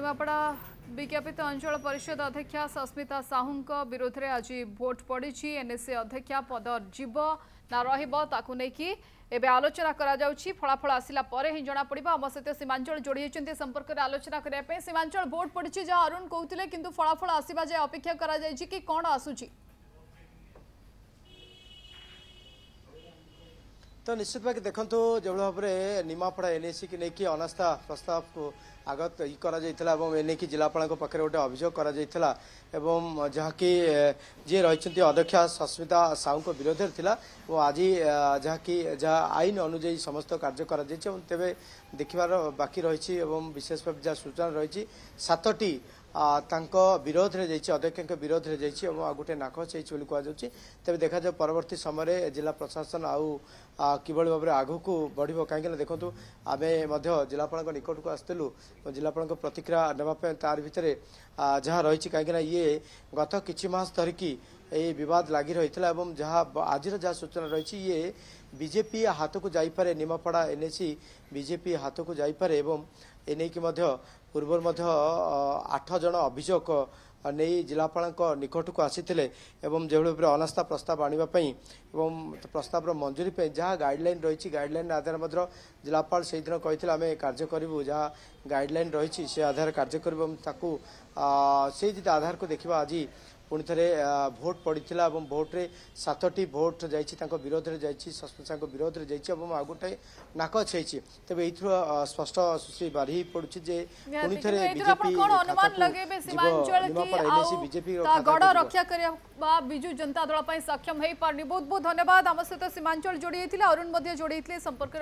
निमापड़ा विज्ञापित अंचल परिषद अध्यक्षा सस्मिता साहू विरोध में आज भोट पड़ी। एनएसए अध्यक्षा पद जीव ना रही आलोचना फलाफल आसला ही जना पड़ा। आम सहित सीमांचल जोड़ी संपर्क में आलोचना करने सीमांचल भोट पड़ी जहाँ अरुण कहते कि फलाफल आसवा जाए अपेक्षा कि कौन आसूची। तो निश्चित भाव देखु जो भाव में निमापड़ा एनएसी की लेकिन अनास्था प्रस्ताव को आगत एनेकी जिलापाल पाखे गोटे अभियोग जहाँकि जी रही अध्यक्षा सस्मिता साहू विरोध में थिला आज जहाँकि जहाँ आईन अनुजाई समस्त कार्य तेरे देखार बाकी रही विशेष भाव जहाँ सूचना रही 7टी विरोध में जाइए अध्यक्ष विरोध में जाइए गोटे नाक से कहुच्छी। तेज देखा जाए परवर्ती समय जिला प्रशासन आउ किभली भाव में आगू को बढ़ कहीं देखु आम जिलापाल निकट को आसलु जिलापाल प्रतिक्रिया नापी तार भितर जहाँ रही कहीं ये गत कि मास धरिकी ये बद लगी रही जहाँ आज जहाँ सूचना रही ये बीजेपी हाथ को जापे निमापड़ा एनएसी बीजेपी हाथ को जापे एने की पूर्व 8 जन अभियोग नहीं जिलापाल निकट को आसी जो अनास्था प्रस्ताव आने प्रस्ताव मंजूरी पे जहाँ गाइडलाइन रही गाइडलाइन आधार जिलापाल से दिन कही आम कार्य करूँ जहाँ गाइडलाइन रही से आधार कार्य कर आधार को देखा आज पुणी थे भोट पड़ा भोट रे 7टी भोट जाइए विरोध में जाइए सस्मिता विरोध में जाइए आ गोटे नाक छे तेज ये स्पष्ट सुश्री बारी पड़ू पुणी थे बीजेपी गड़ रक्षा करने विजु जनता दल सक्षम हो पारनी। बहुत बहुत धन्यवाद। आम सहित सीमांचल जोड़ी अरुण जोड़ी संपर्क।